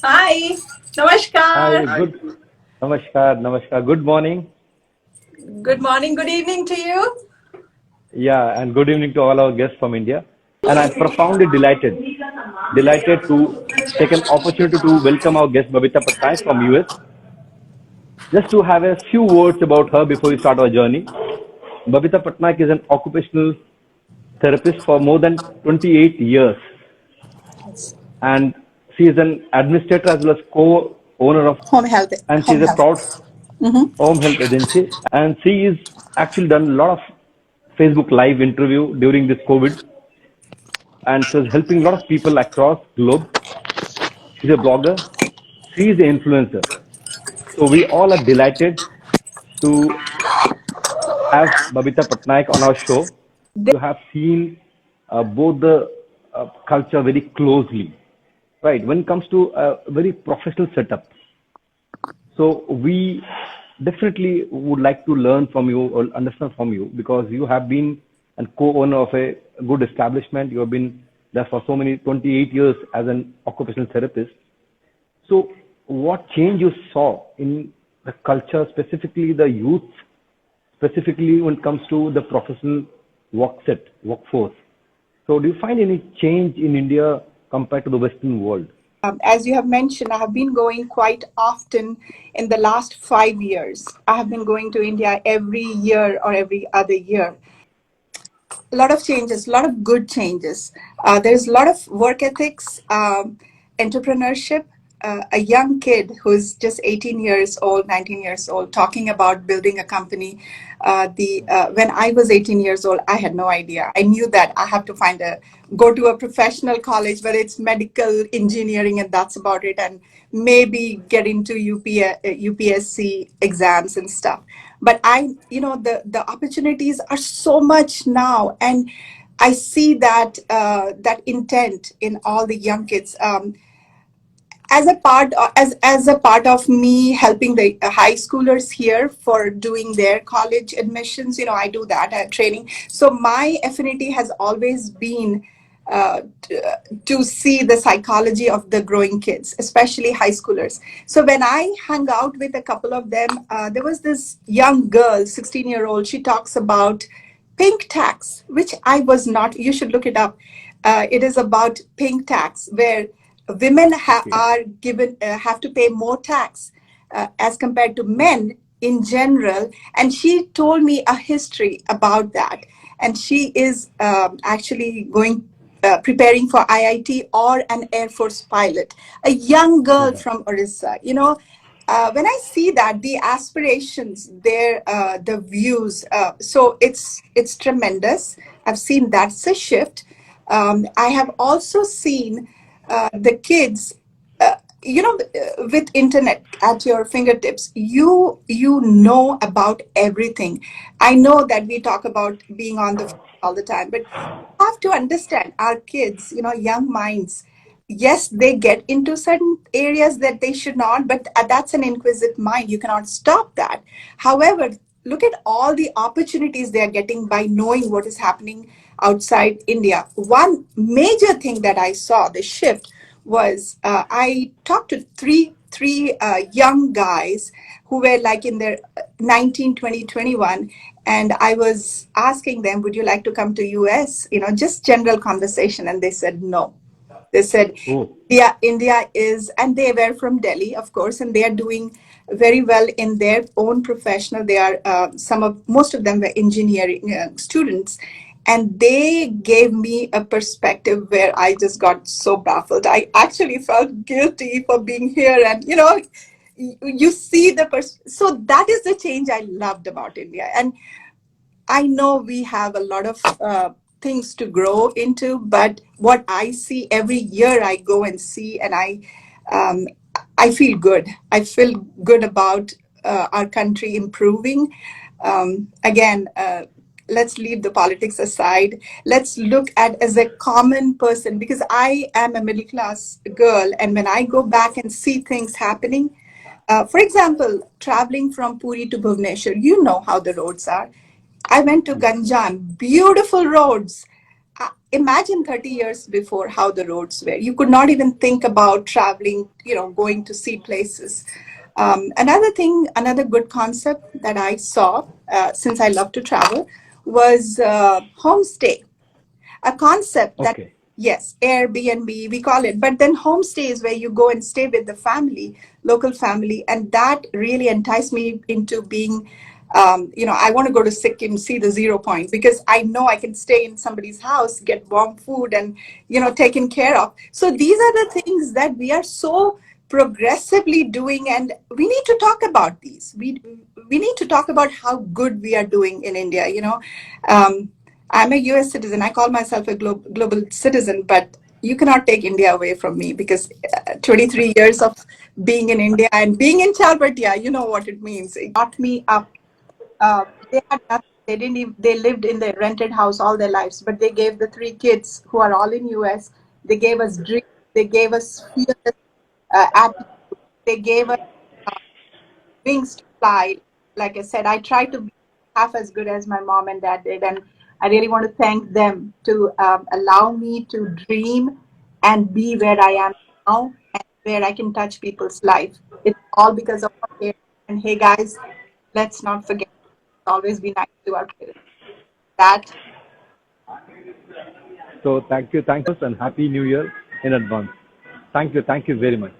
Hi, Hi, Namaskar. namaskar. Good morning. Good morning, good evening to you. Yeah, and good evening to all our guests from India. And I'm profoundly delighted to take an opportunity to welcome our guest Babita Patnaik from US. Just to have a few words about her before we start our journey. Babita Patnaik is an occupational therapist for more than 28 years, and she is an administrator as well as co-owner of, Home health. and she Home is a health. proud home health agency, and she is actually done a lot of Facebook live interview during this COVID, and she's helping a lot of people across globe. She's a blogger, she is an influencer. So we all are delighted to have Babita Patnaik on our show. You have seen both the culture very closely, right? When it comes to a very professional setup, so we definitely would like to learn from you or understand from you because you have been a co-owner of a good establishment. You have been there for so many 28 years as an occupational therapist. So what change you saw in the culture, specifically the youth, specifically when it comes to the professional workforce? So do you find any change in India compared to the Western world? As you have mentioned, I have been going quite often in the last 5 years. I have been going to India every year or every other year. A lot of changes, a lot of good changes. There's a lot of work ethics, entrepreneurship. A young kid who's just 18 years old, 19 years old, talking about building a company. The When I was 18 years old, I had no idea. I knew that I have to go to a professional college, whether it's medical engineering, and that's about it, and maybe get into UPSC exams and stuff. But the opportunities are so much now, and I see that intent in all the young kids. As a part of me helping the high schoolers here for doing their college admissions, I do that training. So my affinity has always been to see the psychology of the growing kids, especially high schoolers. So when I hung out with a couple of them, there was this young girl, 16-year-old. She talks about pink tax, which I was not. You should look it up. It is about pink tax, where women Okay. are given have to pay more tax as compared to men in general. And she told me a history about that. And she is actually going preparing for IIT or an Air Force pilot. A young girl from Orissa. When I see that, the aspirations, the views, so it's tremendous. I've seen that's a shift. I have also seen the kids, with internet at your fingertips, you know about everything. I know that we talk about being on the phone all the time, but you have to understand our kids, young minds. Yes, they get into certain areas that they should not, but that's an inquisitive mind. You cannot stop that. However, look at all the opportunities they are getting by knowing what is happening outside India. One major thing that I saw, the shift, was I talked to three young guys who were like in their 19, 20, 21, and I was asking them, would you like to come to US? Just general conversation, and they said no. They said, Oh, yeah, India is, and they were from Delhi, of course, and they are doing very well in their own professional. They are most of them were engineering students, and they gave me a perspective where I just got so baffled. I actually felt guilty for being here, and you see so that is the change I loved about India. And I know we have a lot of things to grow into, but what I see every year, I go and see, and um, I feel good. I feel good about our country improving. Again, let's leave the politics aside. Let's look at as a common person, because I am a middle class girl, and when I go back and see things happening, for example, traveling from Puri to Bhubaneswar, you know how the roads are. I went to yes. Ganjam, beautiful roads. imagine 30 years before how the roads were. You could not even think about traveling, going to see places. Another thing, another good concept that I saw, since I love to travel, was homestay, a concept that, Okay. yes, Airbnb we call it, but then homestay is where you go and stay with the family, local family, and that really enticed me into being, I want to go to Sikkim, see the zero point, because I know I can stay in somebody's house, get warm food, and taken care of. So these are the things that we are so progressively doing, and we need to talk about these. We need to talk about how good we are doing in India. Um, I'm a US citizen. I call myself a global citizen, but you cannot take India away from me, because 23 years of being in India and being in Chalbertia, you know what it means. It got me up. They had nothing. They didn't even, they lived in their rented house all their lives, but they gave the three kids who are all in US, they gave us dreams, they gave us fearless attitude, they gave us wings to fly. Like I said, I try to be half as good as my mom and dad did, and I really want to thank them to allow me to dream and be where I am now, and where I can touch people's life. It's all because of our parents. And hey, guys, let's not forget to always be nice to our parents. That So thank you and happy New Year in advance. Thank you very much.